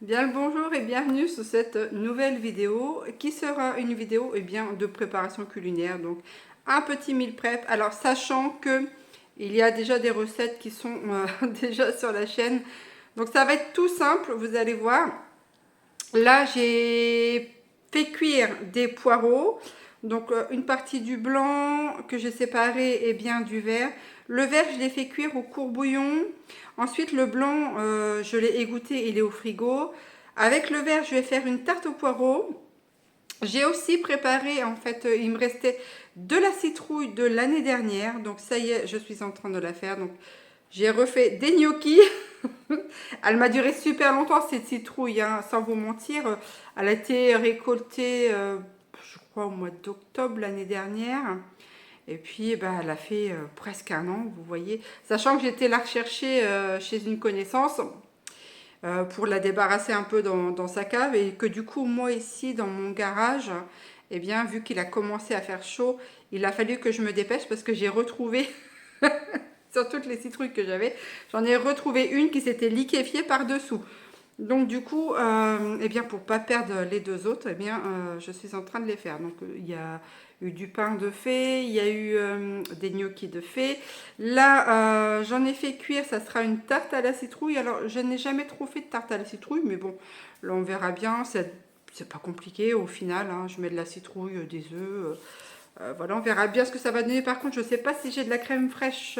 Bien le bonjour et bienvenue sur cette nouvelle vidéo qui sera une vidéo de préparation culinaire, donc un petit meal prep. Alors sachant que il y a déjà des recettes qui sont déjà sur la chaîne, donc ça va être tout simple, vous allez voir. Là j'ai fait cuire des poireaux, donc une partie du blanc que j'ai séparé et bien du vert. Le vert je l'ai fait cuire au courbouillon. Ensuite le blanc je l'ai égoutté, il est au frigo. Avec le vert je vais faire une tarte aux poireaux. J'ai aussi préparé, en fait, il me restait de la citrouille de l'année dernière. Donc ça y est, je suis en train de la faire. Donc j'ai refait des gnocchis. Elle m'a duré super longtemps cette citrouille, hein, sans vous mentir. Elle a été récoltée, je crois, au mois d'octobre l'année dernière. Et puis, bah, elle a fait presque un an, vous voyez. Sachant que j'étais la rechercher chez une connaissance pour la débarrasser un peu dans sa cave. Et que du coup, moi ici, dans mon garage, eh bien, vu qu'il a commencé à faire chaud, il a fallu que je me dépêche parce que j'ai retrouvé sur toutes les citrouilles que j'avais, j'en ai retrouvé une qui s'était liquéfiée par-dessous. Donc du coup, eh bien, pour pas perdre les deux autres, eh bien, je suis en train de les faire. Donc il y a eu du pain de fée, il y a eu des gnocchis de fée. Là, j'en ai fait cuire, ça sera une tarte à la citrouille. Alors, je n'ai jamais trop fait de tarte à la citrouille, mais bon, là, on verra bien. C'est pas compliqué au final, hein. Je mets de la citrouille, des œufs. Voilà, on verra bien ce que ça va donner. Par contre, je sais pas si j'ai de la crème fraîche,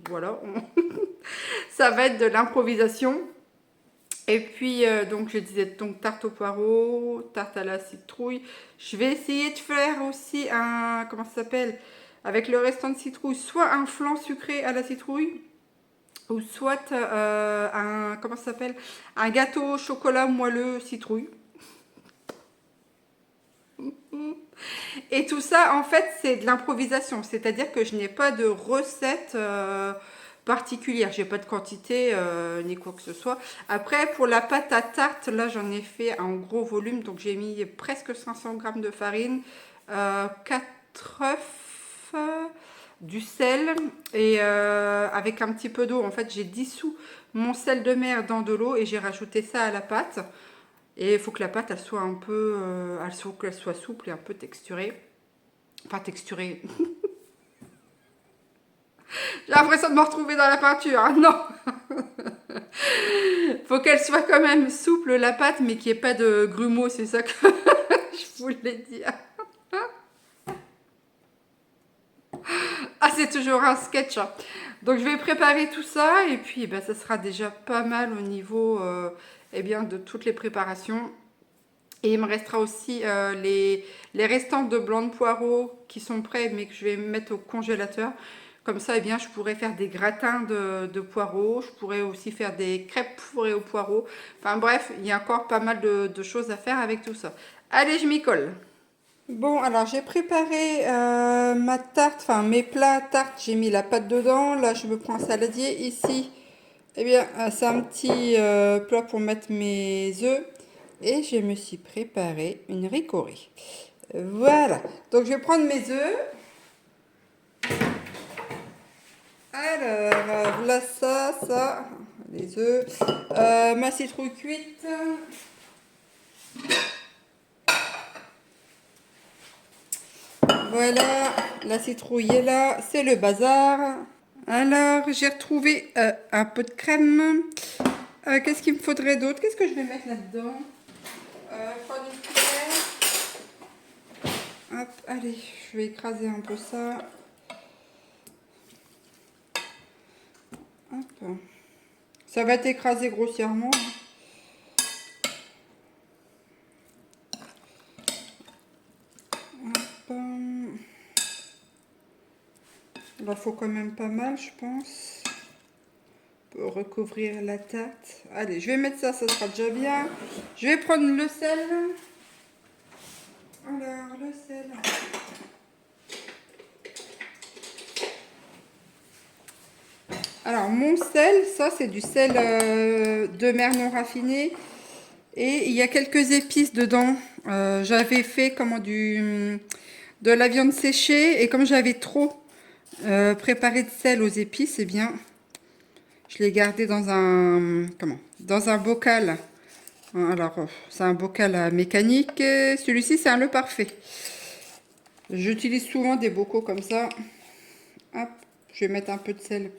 voilà, ça va être de l'improvisation. Et puis, donc, je disais donc tarte aux poireaux, tarte à la citrouille. Je vais essayer de faire aussi un, comment ça s'appelle, avec le restant de citrouille, soit un flan sucré à la citrouille, ou soit un, comment ça s'appelle, un gâteau au chocolat moelleux citrouille. Et tout ça, en fait, c'est de l'improvisation. C'est-à-dire que je n'ai pas de recette particulière. J'ai pas de quantité ni quoi que ce soit. Après, pour la pâte à tarte, là, j'en ai fait un gros volume. Donc, j'ai mis presque 500 grammes de farine, 4 œufs, du sel et avec un petit peu d'eau. En fait, j'ai dissous mon sel de mer dans de l'eau et j'ai rajouté ça à la pâte. Et il faut que la pâte elle soit un peu, qu'elle soit souple et un peu texturée. Enfin texturée. J'ai l'impression de me retrouver dans la peinture. Hein, non. Faut qu'elle soit quand même souple la pâte, mais qu'il n'y ait pas de grumeaux. C'est ça que je voulais dire. Ah, c'est toujours un sketch. Hein. Donc je vais préparer tout ça et puis ben, ça sera déjà pas mal au niveau eh bien, de toutes les préparations. Et il me restera aussi les restants de blanc de poireaux qui sont prêts mais que je vais mettre au congélateur. Comme ça, eh bien, je pourrais faire des gratins de poireaux. Je pourrais aussi faire des crêpes fourrées aux poireaux. Enfin bref, il y a encore pas mal de choses à faire avec tout ça. Allez, je m'y colle. Bon, alors j'ai préparé ma tarte, enfin mes plats tarte, j'ai mis la pâte dedans. Là, je me prends un saladier. Ici, eh bien, c'est un petit plat pour mettre mes œufs. Et je me suis préparé une ricorée. Voilà. Donc, je vais prendre mes œufs. Alors, voilà ça, les œufs. Ma citrouille cuite. Voilà, la citrouille est là. C'est le bazar. Alors, j'ai retrouvé un peu de crème. Qu'est-ce qu'il me faudrait d'autre? Qu'est-ce que je vais mettre là-dedans? Prendre une cuillère. Hop, allez, je vais écraser un peu ça. Hop. Ça va être écrasé grossièrement. Hop. Il en faut quand même pas mal, je pense. Pour recouvrir la tarte. Allez, je vais mettre ça, ça sera déjà bien. Je vais prendre le sel. Alors, le sel. Alors, mon sel, ça c'est du sel de mer non raffiné. Et il y a quelques épices dedans. J'avais fait de la viande séchée. Et comme j'avais trop préparé de sel aux épices, eh bien, Je l'ai gardé dans un, dans un bocal. Alors, c'est un bocal à mécanique. Celui-ci, c'est un Le Parfait. J'utilise souvent des bocaux comme ça. Hop, je vais mettre un peu de sel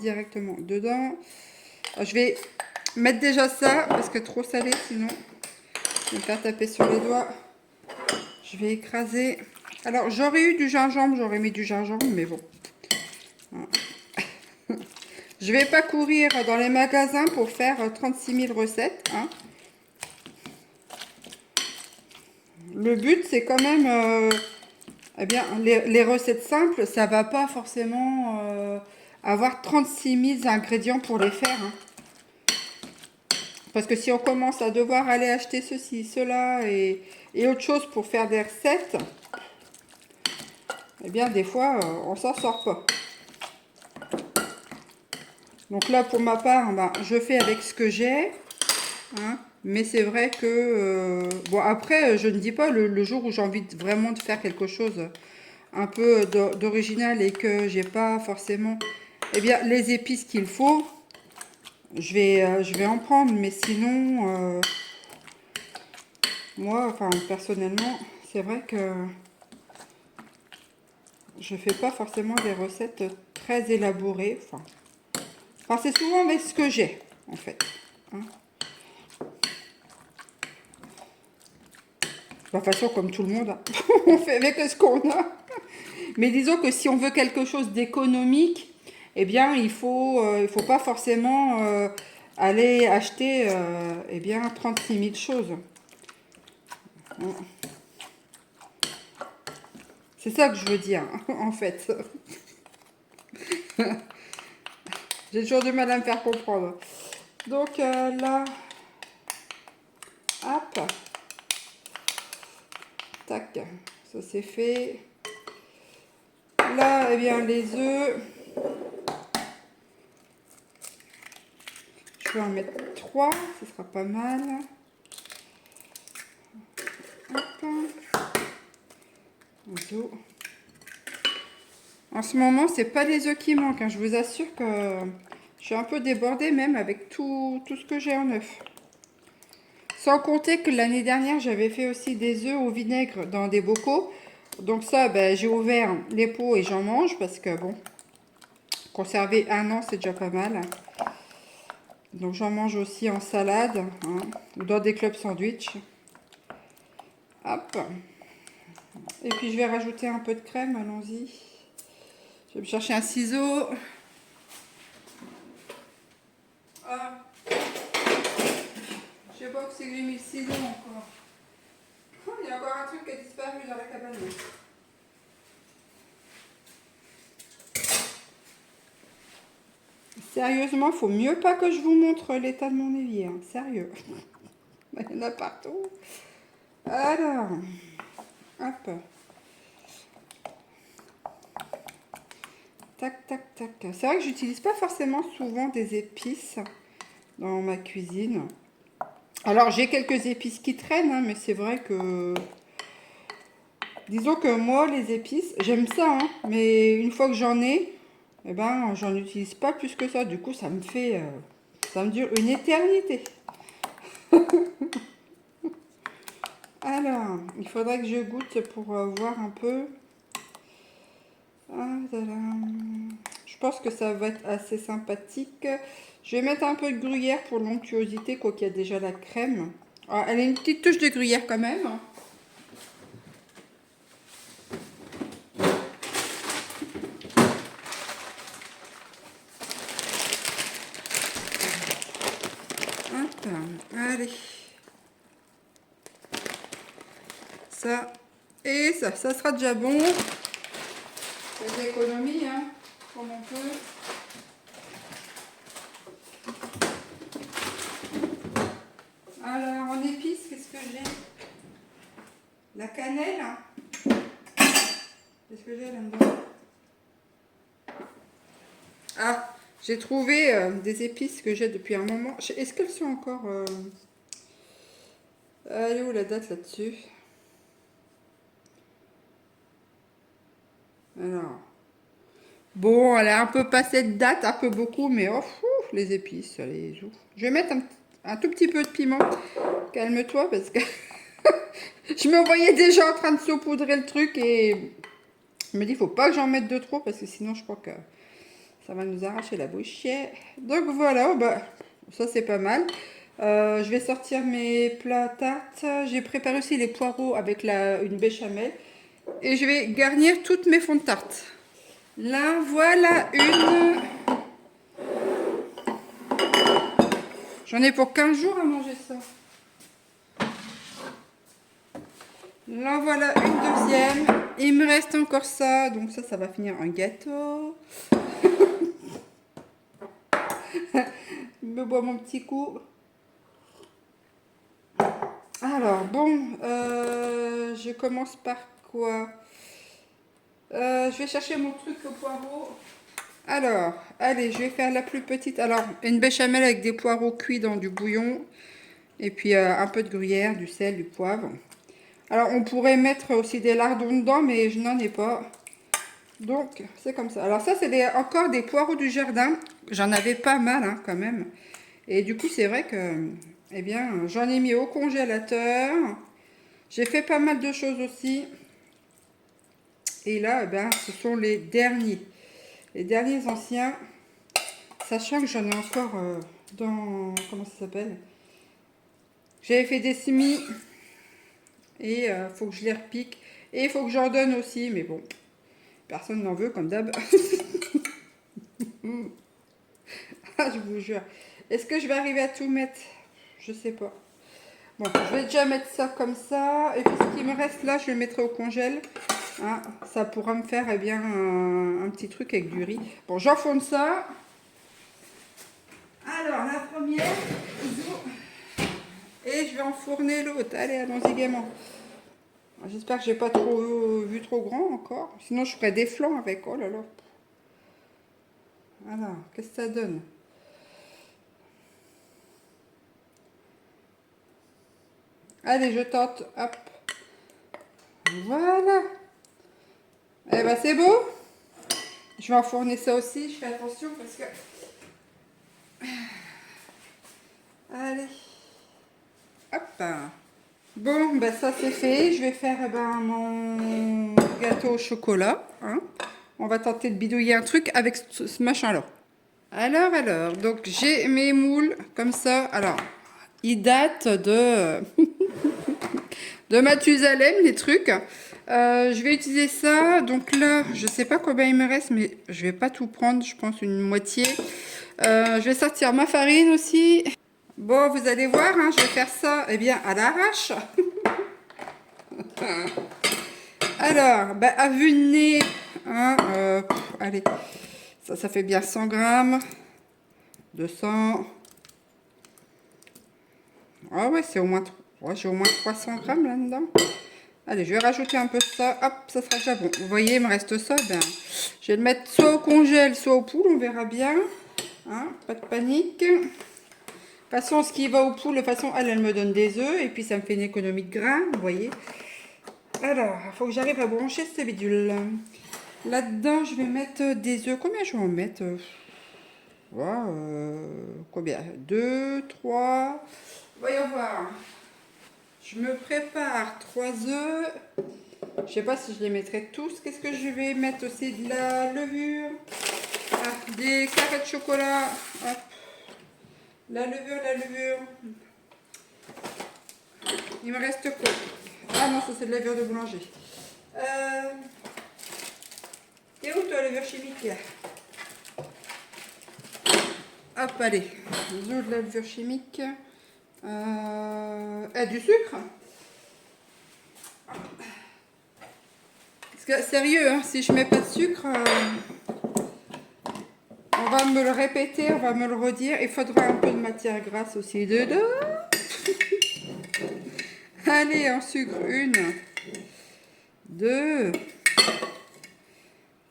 directement dedans. Alors, je vais mettre déjà ça, parce que trop salé, sinon, je vais me faire taper sur les doigts. Je vais écraser. Alors, j'aurais eu du gingembre, j'aurais mis du gingembre, mais bon. Je vais pas courir dans les magasins pour faire 36 000 recettes. Hein. Le but, c'est quand même... eh bien, les recettes simples, ça va pas forcément avoir 36 000 ingrédients pour les faire. Hein. Parce que si on commence à devoir aller acheter ceci, cela et autre chose pour faire des recettes, eh bien, des fois, on s'en sort pas. Donc là, pour ma part, ben, je fais avec ce que j'ai. Hein, mais c'est vrai que... bon, après, je ne dis pas le jour où j'ai envie vraiment de faire quelque chose un peu d'original et que j'ai pas forcément eh bien, les épices qu'il faut, je vais en prendre. Mais sinon, moi, enfin, personnellement, c'est vrai que je fais pas forcément des recettes très élaborées. Enfin c'est souvent avec ce que j'ai, en fait. Hein. De toute façon, comme tout le monde, hein. On fait avec ce qu'on a. Mais disons que si on veut quelque chose d'économique, eh bien, il faut pas forcément aller acheter eh bien, 36 000 choses. C'est ça que je veux dire, en fait. J'ai toujours du mal à me faire comprendre. Donc là, hop, tac, ça c'est fait. Là, eh bien, les œufs, je vais en mettre 3, ce sera pas mal. Hop. Les œufs. En ce moment, c'est pas les œufs qui manquent, hein. Je vous assure que je suis un peu débordée même avec tout ce que j'ai en œufs. Sans compter que l'année dernière, j'avais fait aussi des œufs au vinaigre dans des bocaux. Donc ça, ben, j'ai ouvert les pots et j'en mange parce que bon, conserver 1 an, c'est déjà pas mal. Donc j'en mange aussi en salade, hein, ou dans des clubs sandwich. Hop. Et puis je vais rajouter un peu de crème, allons-y. Je vais me chercher un ciseau. Ah. Je sais pas où c'est que j'ai mis le ciseau encore. Oh, il y a encore un truc qui a disparu dans la cabane. Sérieusement, faut mieux pas que je vous montre l'état de mon évier. Hein. Sérieux. Il y en a partout. Alors, hop. Tac, tac, tac. C'est vrai que j'utilise pas forcément souvent des épices dans ma cuisine. Alors, j'ai quelques épices qui traînent, hein, mais c'est vrai que... Disons que moi, les épices, j'aime ça, hein, mais une fois que j'en ai, eh ben, j'en utilise pas plus que ça. Du coup, ça me fait... ça me dure une éternité. Alors, il faudrait que je goûte pour voir un peu. Ah, je pense que ça va être assez sympathique. Je vais mettre un peu de gruyère pour l'onctuosité, quoi qu'il y a déjà la crème. Ah, elle a une petite touche de gruyère quand même. Hop, allez. Ça et ça sera déjà bon. C'est de l'économie, hein, comme on peut. Alors, en épices, qu'est-ce que j'ai? La cannelle. Qu'est-ce que j'ai là-dedans? Ah, j'ai trouvé des épices que j'ai depuis un moment. Est-ce qu'elles sont encore... Elle est où la date là-dessus? Alors... Bon, elle a un peu passé de date, un peu beaucoup, mais oh, les épices, allez, je vais mettre un tout petit peu de piment. Calme-toi parce que je me voyais déjà en train de saupoudrer le truc et je me dis, faut pas que j'en mette de trop parce que sinon je crois que ça va nous arracher la bouche. Donc voilà, bah, ça c'est pas mal. Je vais sortir mes plats tartes. J'ai préparé aussi les poireaux avec une béchamel. Et je vais garnir toutes mes fonds de tarte. Là, voilà une. J'en ai pour 15 jours à manger ça. Là, voilà une deuxième. Il me reste encore ça. Donc ça va finir en gâteau. Je me bois mon petit coup. Alors, bon, je commence par quoi? Je vais chercher mon truc au poireau. Alors, allez, je vais faire la plus petite. Alors, une béchamel avec des poireaux cuits dans du bouillon. Et puis un peu de gruyère, du sel, du poivre. Alors, on pourrait mettre aussi des lardons dedans, mais je n'en ai pas. Donc, c'est comme ça. Alors ça, c'est encore des poireaux du jardin. J'en avais pas mal, hein, quand même. Et du coup, c'est vrai que, eh bien, j'en ai mis au congélateur. J'ai fait pas mal de choses aussi. Et là, eh bien, ce sont les derniers anciens. Sachant que j'en ai encore dans... Comment ça s'appelle? J'avais fait des semis. Et faut que je les repique. Et il faut que j'en donne aussi. Mais bon, personne n'en veut comme d'hab. Ah, je vous jure. Est-ce que je vais arriver à tout mettre? Je sais pas. Bon, je vais déjà mettre ça comme ça. Et puis ce qui me reste là, je le mettrai au congèle. Hein, ça pourra me faire eh bien, un petit truc avec du riz. Bon, j'enfourne ça. Alors, la première. Et je vais enfourner l'autre. Allez, allons-y gaiement. J'espère que j'ai pas vu trop grand encore. Sinon, je ferai des flancs avec. Oh là là. Alors, qu'est-ce que ça donne? Allez, je tente. Hop. Voilà. Eh ben, c'est beau. Je vais enfourner ça aussi. Je fais attention parce que... Allez. Hop. Bon, ben ça c'est fait. Je vais faire eh ben, mon gâteau au chocolat. Hein. On va tenter de bidouiller un truc avec ce machin-là. Alors, donc j'ai mes moules comme ça. Alors, ils datent de, de Mathusalem, les trucs. Je vais utiliser ça. Donc là, je sais pas combien il me reste, mais je vais pas tout prendre. Je pense une moitié. Je vais sortir ma farine aussi. Bon, vous allez voir, hein, je vais faire ça eh bien, à l'arrache. Alors, bah, à vue de nez, hein, allez, ça fait bien 100 grammes. 200. Ah ouais, c'est au moins, ouais, j'ai au moins 300 grammes là-dedans. Allez, je vais rajouter un peu de ça. Hop, ça sera déjà bon. Vous voyez, il me reste ça. Ben, je vais le mettre soit au congèle, soit au poule. On verra bien. Hein, pas de panique. De toute façon, ce qui va au poule, de toute façon, elle me donne des œufs. Et puis, ça me fait une économie de grains. Vous voyez. Alors, il faut que j'arrive à brancher ce bidule. Là-dedans, je vais mettre des œufs. Combien je vais en mettre? Voilà, combien? 2, 3. Voyons voir. Je me prépare 3 œufs. Je sais pas si je les mettrai tous. Qu'est-ce que je vais mettre aussi? De la levure. Ah, des carrés de chocolat. Hop. La levure. Il me reste quoi? Ah non, ça c'est de la levure de boulanger. Et où toi, la levure chimique là? Hop, allez. Des œufs de la levure chimique. Et du sucre. Parce que sérieux, hein, si je mets pas de sucre, on va me le répéter, on va me le redire. Il faudra un peu de matière grasse aussi dedans. Allez, en sucre, 1, 2,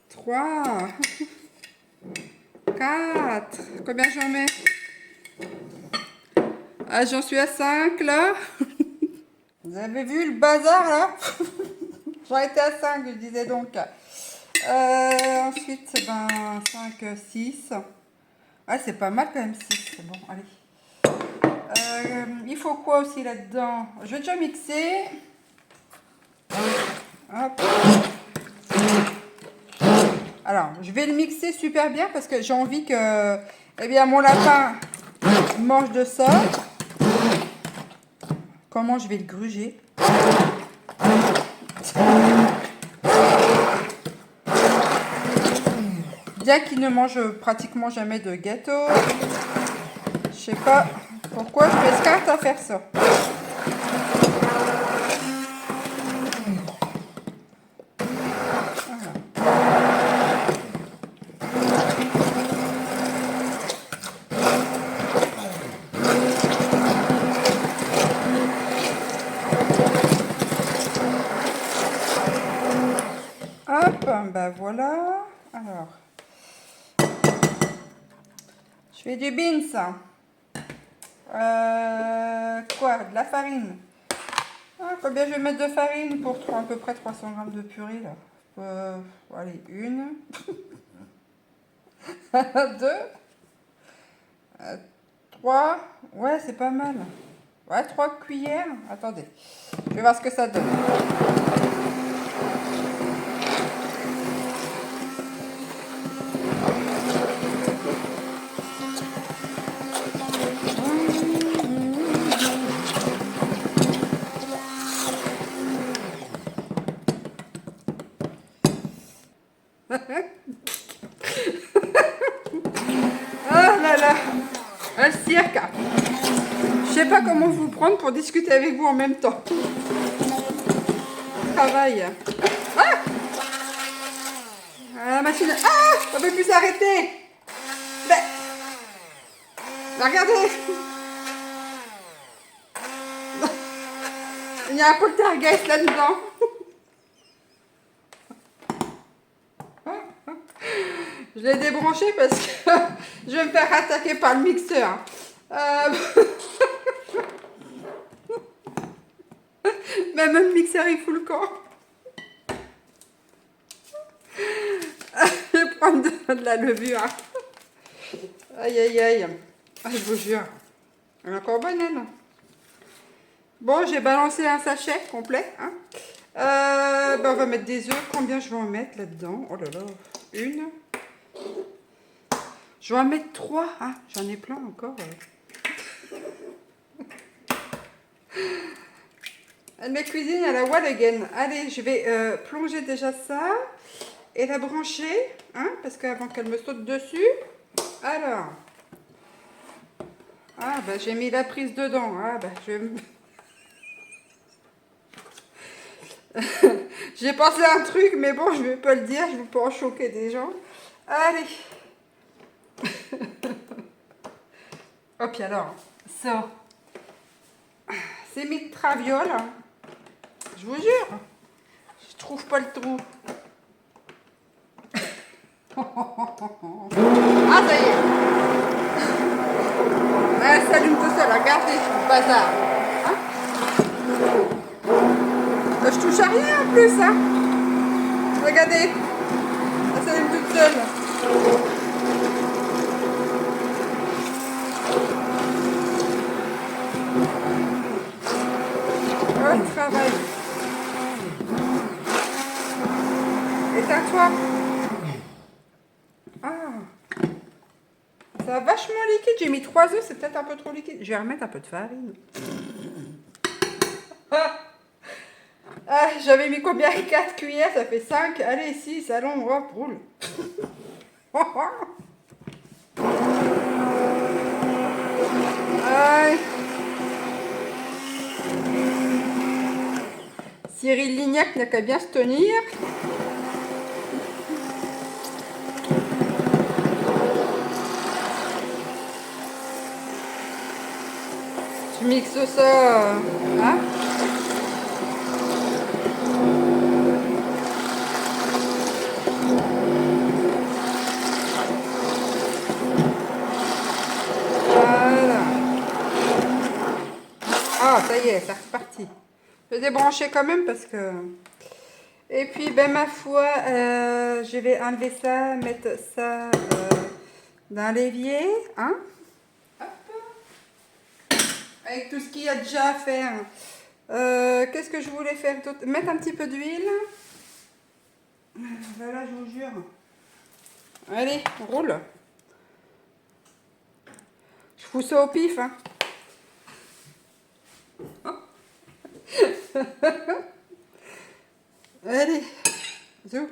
3, 4. Combien j'en mets? Ah, j'en suis à 5 là. Vous avez vu le bazar là? J'en étais à 5, je disais donc. Ensuite, ben, 5, 6. Ah, c'est pas mal quand même, 6. Bon, allez. Il faut quoi aussi là-dedans? Je vais déjà mixer. Hop. Alors, je vais le mixer super bien parce que j'ai envie que eh bien, mon lapin mange de ça. Comment je vais le gruger? Bien qu'il ne mange pratiquement jamais de gâteau. Je sais pas pourquoi je m'escarte à faire ça. Hop, ben voilà. Alors, je fais du beans. Quoi? De la farine. Ah, combien je vais mettre de farine pour à peu près 300 grammes de purée là? Allez, une, deux, trois. Ouais, c'est pas mal. Ouais, 3 cuillères. Attendez, je vais voir ce que ça donne. Ah là là, un cirque. Je sais pas comment vous prendre pour discuter avec vous en même temps. Travail. Ah, la machine. Ah, on ne peut plus s'arrêter. Mais... regardez. Il y a un poltergeist là-dedans. Je l'ai débranché parce que je vais me faire attaquer par le mixeur. Même le mixeur il fout le camp. Je vais prendre de la levure. Aïe aïe aïe. Ah, je vous jure. Elle est encore bonne elle. Bon, j'ai balancé un sachet complet. Hein. Ben, on va mettre des œufs. Combien je vais en mettre là-dedans? Oh là là. Une. Je vais en mettre 3. Hein. J'en ai plein encore. Ma cuisine à la wall again. Allez, je vais plonger déjà ça et la brancher, hein, parce qu'avant qu'elle me saute dessus. Alors, ah bah j'ai mis la prise dedans. Ah bah j'ai pensé à un truc, mais bon, je vais pas le dire, je veux pas en choquer des gens. Allez. Oh puis alors, ça, c'est mis de traviole. Je vous jure, je trouve pas le trou. Ah, ça y est. Elle s'allume tout seul, regardez ce bazar. Hein, je touche à rien en plus. Hein. Regardez, elle s'allume toute seule. Oh, travail. Éteins-toi. Ah, ça va vachement liquide. J'ai mis 3 œufs, c'est peut-être un peu trop liquide. Je vais remettre un peu de farine. Ah, j'avais mis combien? 4 cuillères, ça fait 5. Allez, 6, allons, hop, roule. Aïe. Cyril Lignac n'a qu'à bien se tenir. Je mixe ça, hein. Voilà. Ah, ça y est, c'est reparti. Je vais débrancher quand même parce que... Et puis, ben ma foi, je vais enlever ça, mettre ça dans l'évier, hein. Hop. Avec tout ce qu'il y a déjà à faire. Qu'est-ce que je voulais faire d'autre? Mettre un petit peu d'huile. Voilà, je vous jure. Allez, on roule. Je fous ça au pif, hein. Allez, zou.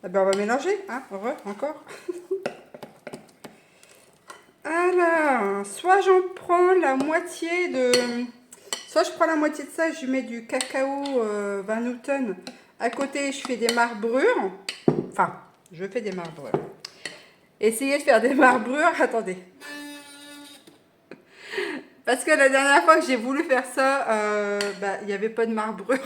Eh ben, on va mélanger, hein, encore. Alors, soit j'en prends la moitié de... Soit je prends la moitié de ça, je mets du cacao Van Houten. À côté, je fais des marbrures. Enfin, je fais des marbrures. Essayez de faire des marbrures. Attendez. Parce que la dernière fois que j'ai voulu faire ça, il n'y avait pas de marbrure.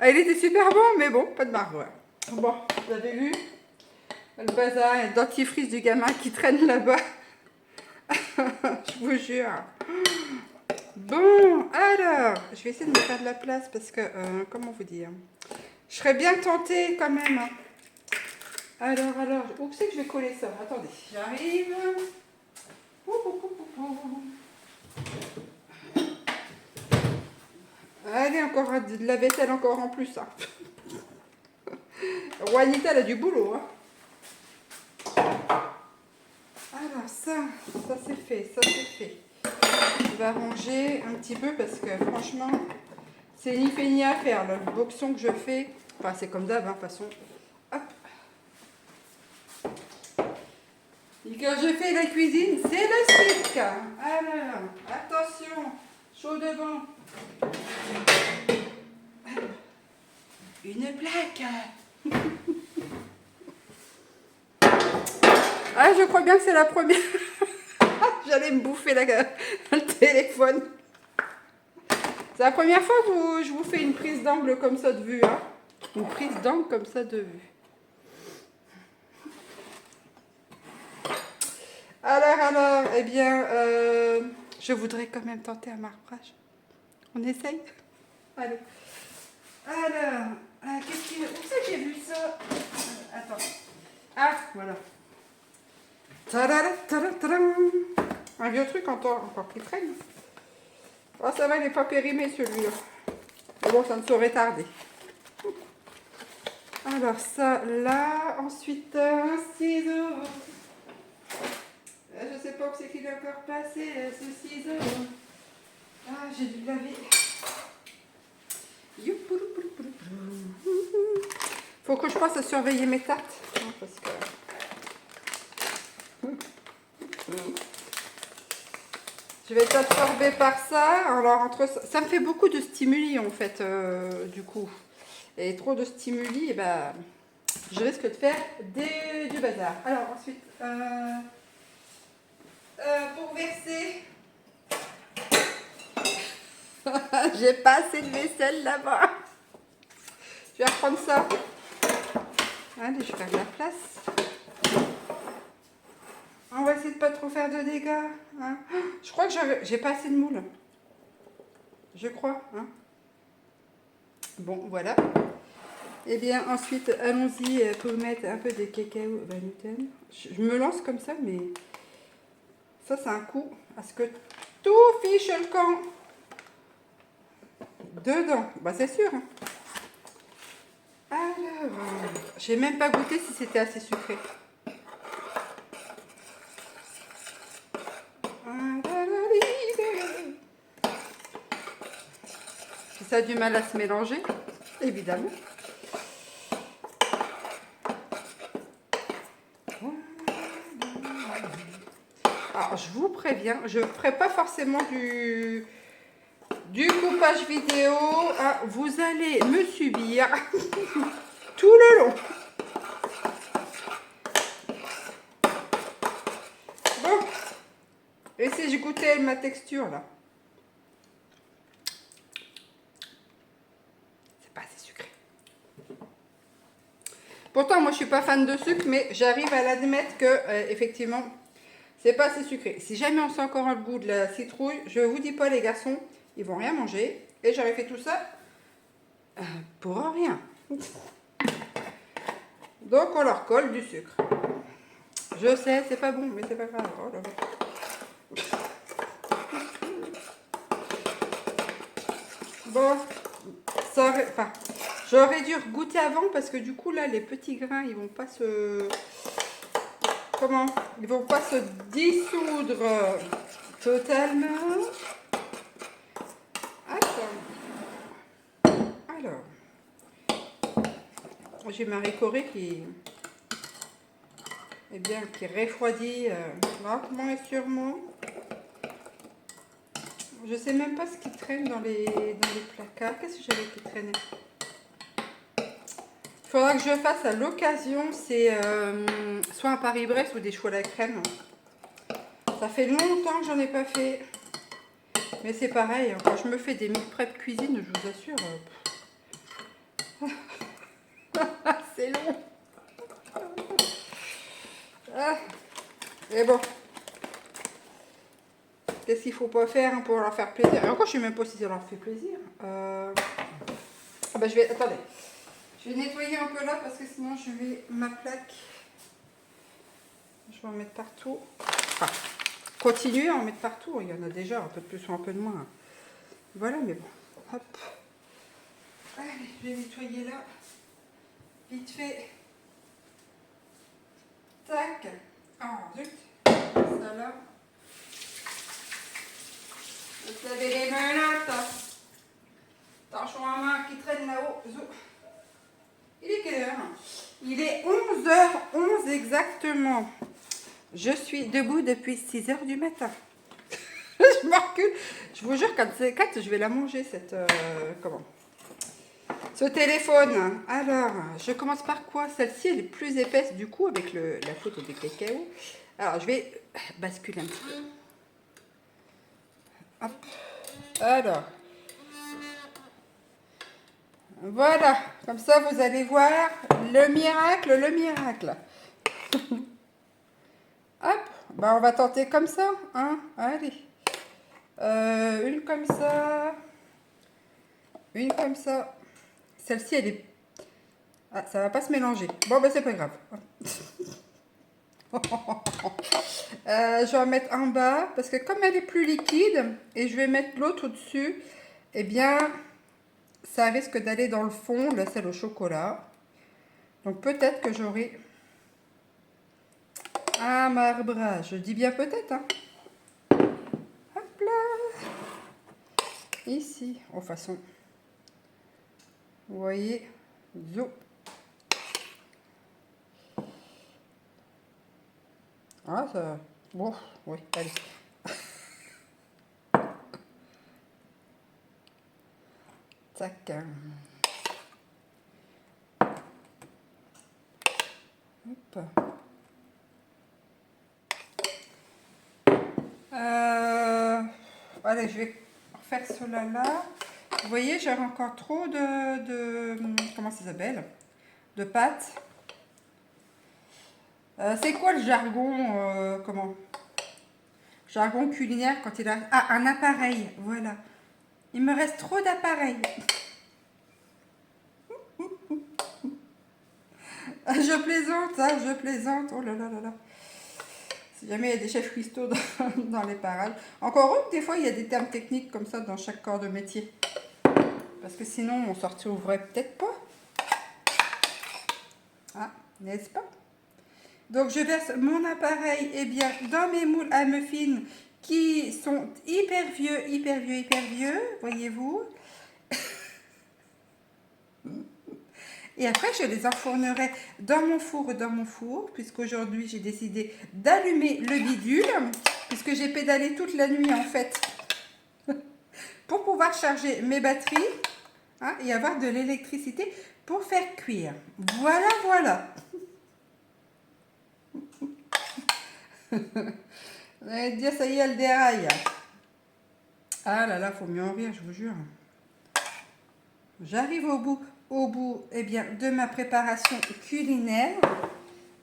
Il était super bon, mais bon, pas de marbrure. Bon, vous avez vu le bazar, il y a le dentifrice du gamin qui traîne là-bas. Je vous jure. Bon, alors, je vais essayer de me faire de la place parce que, comment vous dire, je serais bien tentée quand même. Alors, où c'est que je vais coller ça? Attendez, j'arrive. Allez, encore de la vaisselle encore en plus. Hein. Juanita, elle a du boulot. Hein. Alors, ça c'est fait, ça c'est fait. Je vais ranger un petit peu parce que franchement, c'est ni fait ni à faire. Le boxon que je fais, enfin, c'est comme d'hab, hein, de toute façon. Hop. Et quand je fais la cuisine, c'est le stick. Alors, attention, chaud devant. Une plaque. Ah, je crois bien que c'est la première. J'allais me bouffer le téléphone. C'est la première fois que je vous fais une prise d'angle comme ça de vue. Hein. Une prise d'angle comme ça de vue. Alors, eh bien, je voudrais quand même tenter un marbrage. On essaye? Allez. Alors, qu'est-ce qu'il y a? Où c'est que j'ai vu ça? Attends. Ah, voilà. Un vieux truc encore qui traîne. Oh, ça va, il n'est pas périmé celui-là. Mais bon, ça ne saurait tarder. Alors, ça, là. Ensuite, un ciseau. Je sais pas où c'est qu'il est encore passé, ce ciseau. Ah, j'ai dû le laver. Faut que je passe à surveiller mes tartes. Non, parce que... Je vais être absorbée par ça. Alors, ça me fait beaucoup de stimuli, en fait, du coup. Et trop de stimuli, et ben, je risque de faire du bazar. Alors, ensuite, pour verser... J'ai pas assez de vaisselle là-bas. Je vais reprendre ça. Allez, je vais faire de la place. On va essayer de pas trop faire de dégâts. Hein. Je crois que j'ai pas assez de moules. Je crois. Hein. Bon, voilà. Et bien, ensuite, allons-y pour mettre un peu de cacao Van Houten. Je me lance comme ça, mais ça, c'est un coup à ce que tout fiche le camp dedans. Bah, c'est sûr. Hein. Alors, j'ai même pas goûté si c'était assez sucré. Ça a du mal à se mélanger, évidemment. Alors, je vous préviens, je ne ferai pas forcément du coupage vidéo. Ah, vous allez me subir tout le long. Bon, et si je goûtais ma texture là. C'est pas assez sucré. Pourtant, moi, je suis pas fan de sucre, mais j'arrive à l'admettre que, effectivement, c'est pas assez sucré. Si jamais on sent encore le goût de la citrouille, je vous dis pas, les garçons, ils vont rien manger. Et j'aurais fait tout ça pour rien. Donc on leur colle du sucre. Je sais, c'est pas bon, mais c'est pas grave. Oh là là. Bon, ça aurait, enfin, j'aurais dû goûter avant parce que du coup là les petits grains ils vont pas se, comment, ils vont pas se dissoudre totalement. Attends. Alors, j'ai ma ricorée qui, eh bien, qui refroidit lentement et sûrement. Je sais même pas ce qui traîne dans les placards. Qu'est-ce que j'avais qui traînait? Il faudra que je fasse à l'occasion, c'est soit un Paris-Brest ou des choux à la crème. Ça fait longtemps que j'en ai pas fait. Mais c'est pareil, quand je me fais des meal prep cuisine, je vous assure, c'est long. Ah. Et bon, qu'est-ce qu'il faut pas faire pour leur faire plaisir? Et encore, je sais même pas si ça leur fait plaisir. Ah bah, je vais, attendez, je vais nettoyer un peu là parce que sinon je vais, ma plaque, je vais en mettre partout. Enfin, continuer à en mettre partout, il y en a déjà un peu de plus ou un peu de moins. Voilà, mais bon, hop. Allez, je vais nettoyer là, vite fait. Tac. Oh, zut. Ça là. Vous avez les menottes. Attention à main qui traîne là-haut. Il est quelle heure? Il est 11h11 exactement. Je suis debout depuis 6h du matin. Je me recule. Je vous jure, quand c'est 4, je vais la manger, cette... comment? Ce téléphone. Alors, je commence par quoi? Celle-ci, elle est plus épaisse du coup avec la photo des cacao. Alors, je vais basculer un petit peu. Hop. Alors. Voilà. Comme ça, vous allez voir le miracle, le miracle. Hop. Bah, on va tenter comme ça. Hein? Allez. Une comme ça. Une comme ça. Celle-ci, elle est... Ah, ça va pas se mélanger. Bon, bah, c'est pas grave. Je vais en mettre en bas parce que comme elle est plus liquide et je vais mettre l'autre au-dessus, eh bien, ça risque d'aller dans le fond, le sel au chocolat. Donc peut-être que j'aurai un marbrage. Je dis bien peut-être. Hein. Hop là. Ici, en façon. Vous voyez, zo. Ah, ça... Bon, oui, allez. Tac. Hop. Allez, je vais faire cela là. Vous voyez, j'ai encore trop de comment ça s'appelle? De pâte. C'est quoi le jargon comment? Jargon culinaire quand il a... Ah, un appareil, voilà. Il me reste trop d'appareils. Je plaisante, hein, je plaisante. Oh là là là là. Si jamais il y a des chefs cuistots dans les parages. Encore heureux que des fois, il y a des termes techniques comme ça dans chaque corps de métier. Parce que sinon, on s'en retrouverait peut-être pas. Ah, n'est-ce pas? Donc, je verse mon appareil bien, dans mes moules à muffins qui sont hyper vieux, hyper vieux, hyper vieux. Voyez-vous? Et après, je les enfournerai dans mon four, puisqu'aujourd'hui, j'ai décidé d'allumer le bidule, puisque j'ai pédalé toute la nuit, en fait, pour pouvoir charger mes batteries, hein, et avoir de l'électricité pour faire cuire. Voilà, voilà. Vous allez dire, ça y est, elle déraille. Ah là là, faut mieux en rire, je vous jure. J'arrive au bout eh bien, de ma préparation culinaire.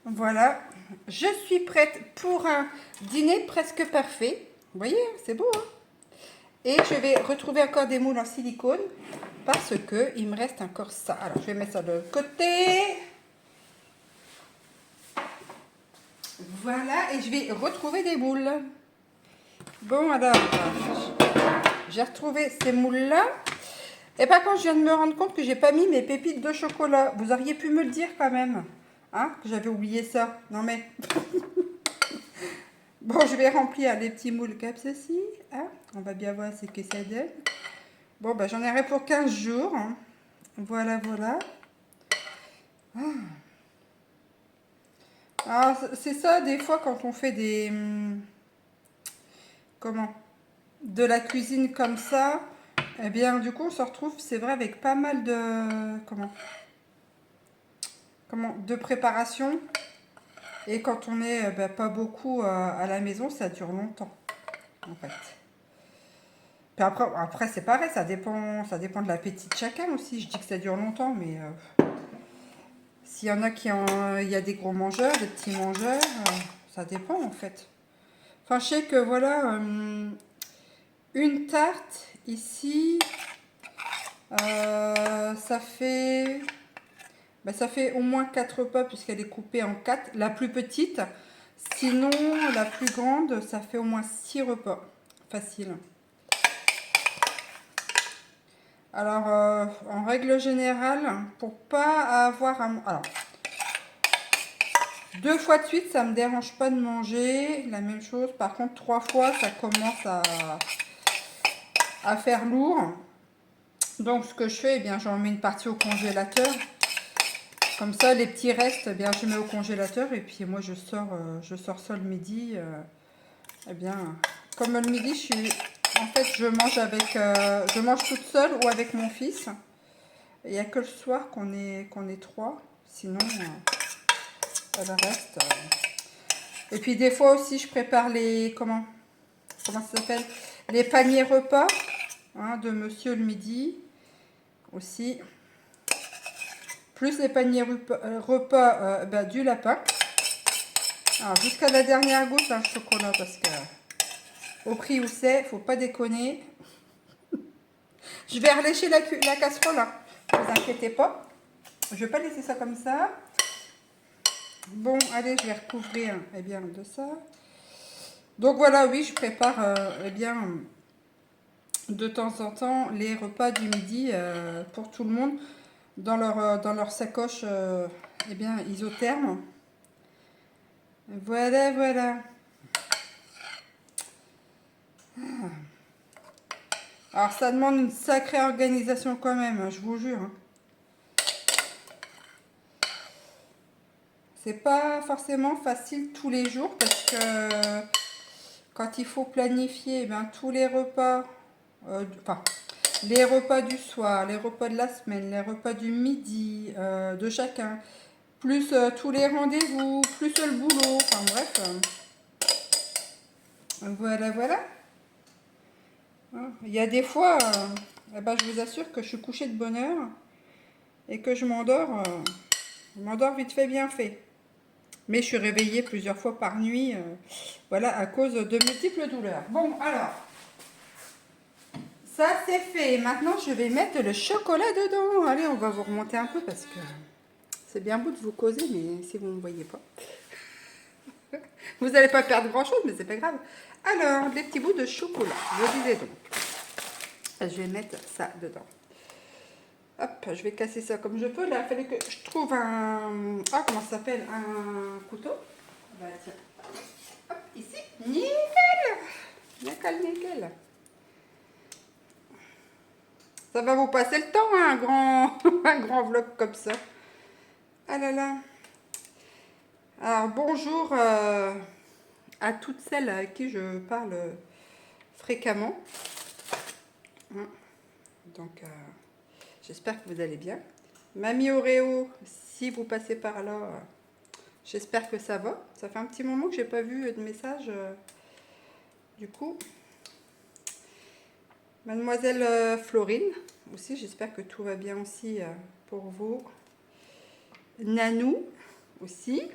Voilà, je suis prête pour un dîner presque parfait. Vous voyez, c'est beau, hein? Et je vais retrouver encore des moules en silicone parce que il me reste encore ça. Alors, je vais mettre ça de côté. Voilà, et je vais retrouver des moules. Bon, alors, j'ai retrouvé ces moules-là. Et par contre, je viens de me rendre compte que j'ai pas mis mes pépites de chocolat. Vous auriez pu me le dire quand même, hein, que j'avais oublié ça. Non mais... Bon, je vais remplir les petits moules comme ceci. Hein. On va bien voir ce que ça donne. Bon, bah, j'en aurai pour 15 jours. Hein. Voilà, voilà. Ah, c'est ça, des fois, quand on fait des... comment? De la cuisine comme ça, eh bien, du coup, on se retrouve, c'est vrai, avec pas mal de... Comment? De préparation. Et quand on est bah, pas beaucoup à la maison, ça dure longtemps, en fait. Puis après c'est pareil, ça dépend de l'appétit de chacun aussi. Je dis que ça dure longtemps, mais s'il y en a il y a des gros mangeurs, des petits mangeurs, ça dépend en fait. Enfin, je sais que voilà, une tarte ici, ça fait, bah, ça fait au moins 4 repas puisqu'elle est coupée en 4. La plus petite, sinon la plus grande, ça fait au moins 6 repas. Facile. Alors, en règle générale, pour pas avoir un... Alors, 2 fois de suite, ça me dérange pas de manger la même chose. Par contre, 3 fois, ça commence à faire lourd. Donc, ce que je fais, eh bien, j'en mets une partie au congélateur. Comme ça, les petits restes, eh bien, je mets au congélateur. Et puis, moi, je sors ça le midi. Eh bien, comme le midi, en fait, je mange toute seule ou avec mon fils. Il n'y a que le soir qu'on est 3. Sinon, le reste. Et puis des fois aussi, je prépare les... Comment ça s'appelle? Les paniers repas hein, de Monsieur le Midi. Aussi. Plus les paniers repas bah, du lapin. Alors, jusqu'à la dernière goutte, hein, chocolat, parce que au prix où c'est, faut pas déconner. Je vais relécher la casserole, hein. Ne vous inquiétez pas. Je vais pas laisser ça comme ça. Bon, allez, je vais recouvrir eh bien, de ça. Donc voilà, oui, je prépare eh bien, de temps en temps les repas du midi pour tout le monde dans leur sacoche eh bien, isotherme. Voilà, voilà. Alors ça demande une sacrée organisation quand même, hein, je vous jure. Hein. C'est pas forcément facile tous les jours parce que quand il faut planifier eh bien, tous les repas, enfin les repas du soir, les repas de la semaine, les repas du midi de chacun, plus tous les rendez-vous, plus le boulot, enfin bref. Voilà, voilà. Il y a des fois, eh ben, je vous assure que je suis couchée de bonne heure et que je m'endors vite fait, bien fait. Mais je suis réveillée plusieurs fois par nuit, voilà, à cause de multiples douleurs. Bon, alors, ça c'est fait. Maintenant, je vais mettre le chocolat dedans. Allez, on va vous remonter un peu parce que c'est bien beau de vous causer, mais si vous ne me voyez pas, vous n'allez pas perdre grand-chose, mais c'est pas grave. Alors, des petits bouts de chocolat, je disais donc. Je vais mettre ça dedans. Hop, je vais casser ça comme je peux. Là, il fallait que je trouve un... Ah, comment ça s'appelle? Un couteau. Bah, tiens. Hop, ici. Nickel. Nickel, nickel. Ça va vous passer le temps, hein, un grand vlog comme ça. Ah là là. Alors, bonjour à toutes celles à qui je parle fréquemment. Hein. Donc, j'espère que vous allez bien. Mamie Oreo, si vous passez par là, j'espère que ça va. Ça fait un petit moment que j'ai pas vu de message. Du coup, Mademoiselle Florine, aussi, j'espère que tout va bien aussi pour vous. Nanou, aussi,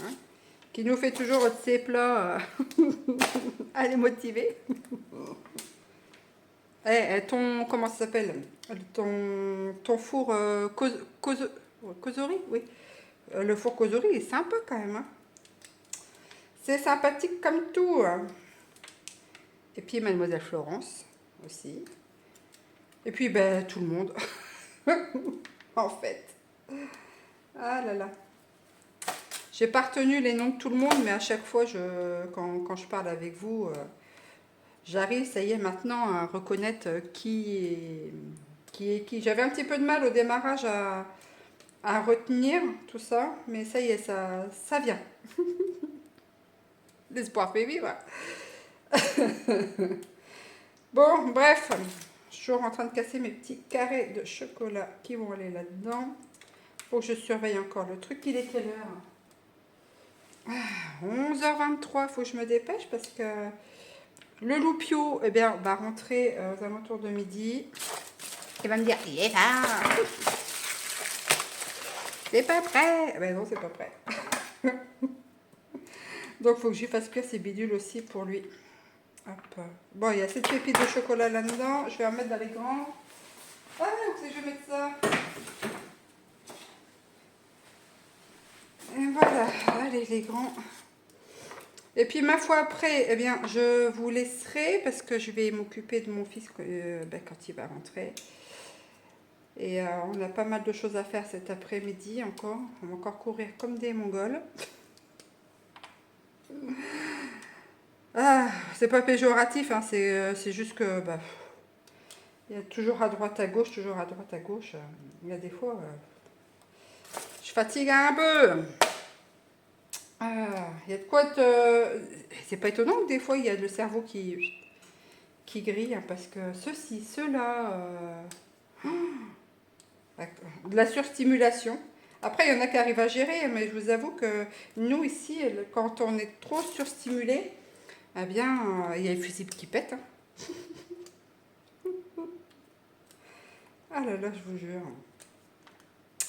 hein, qui nous fait toujours de ses plats. Elle est motivée. Ton, comment ça s'appelle? Ton four causerie, oui. Le four causerie est sympa quand même. Hein. C'est sympathique comme tout. Et puis Mademoiselle Florence aussi. Et puis ben, tout le monde. En fait. Ah là là. J'ai pas retenu les noms de tout le monde, mais à chaque fois, quand je parle avec vous, j'arrive, ça y est, maintenant à reconnaître qui est qui. J'avais un petit peu de mal au démarrage à retenir tout ça, mais ça y est, ça vient. L'espoir fait vivre. Bon, bref, je suis toujours en train de casser mes petits carrés de chocolat qui vont aller là-dedans. Faut que je surveille encore le truc. Il est quelle heure? 11h23, faut que je me dépêche parce que le loupio, eh bien, va rentrer aux alentours de midi. Il va me dire, il est là. C'est pas prêt. Ben non, c'est pas prêt. Donc, faut que je lui fasse cuire ses bidules aussi pour lui. Hop. Bon, il y a cette pépite de chocolat là-dedans. Je vais en mettre dans les grands. Ah, où c'est que je vais mettre ça? Et voilà. Allez, les grands. Et puis, ma foi, après, eh bien, je vous laisserai parce que je vais m'occuper de mon fils quand il va rentrer. Et on a pas mal de choses à faire cet après-midi encore. On va encore courir comme des Mongols. Ah, c'est pas péjoratif, hein, c'est juste que bah, il y a toujours à droite à gauche, toujours à droite à gauche. Il y a des fois, je fatigue un peu. Ah, il y a de quoi te... C'est pas étonnant que des fois il y a le cerveau qui grille, hein, parce que ceci, cela, de la surstimulation. Après, il y en a qui arrivent à gérer, mais je vous avoue que nous ici, quand on est trop surstimulé, eh bien, il y a les fusibles qui pètent. Hein. Ah là là, je vous jure.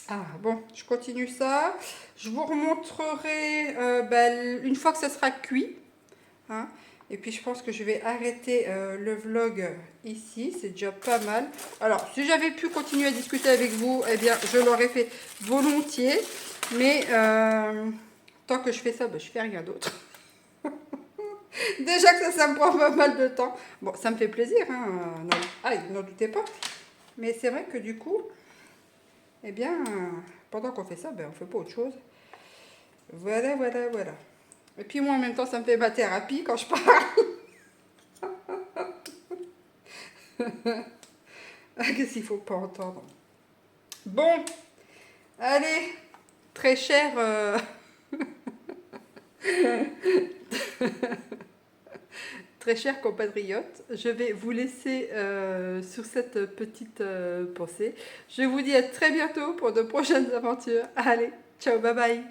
Ah bon, je continue ça. Je vous remontrerai une fois que ça sera cuit. Hein. Et puis je pense que je vais arrêter le vlog ici. C'est déjà pas mal. Alors, si j'avais pu continuer à discuter avec vous, eh bien, je l'aurais fait volontiers. Mais tant que je fais ça, je fais rien d'autre. Déjà que ça me prend pas mal de temps. Bon, ça me fait plaisir. Hein. N'en doutez pas. Mais c'est vrai que du coup, eh bien, pendant qu'on fait ça, on fait pas autre chose. Voilà, voilà, voilà. Et puis moi, en même temps, ça me fait ma thérapie quand je parle. Qu'est-ce qu'il faut pas entendre? Bon, allez, très cher... Très chers compatriotes, je vais vous laisser sur cette petite pensée. Je vous dis à très bientôt pour de prochaines aventures. Allez, ciao, bye bye.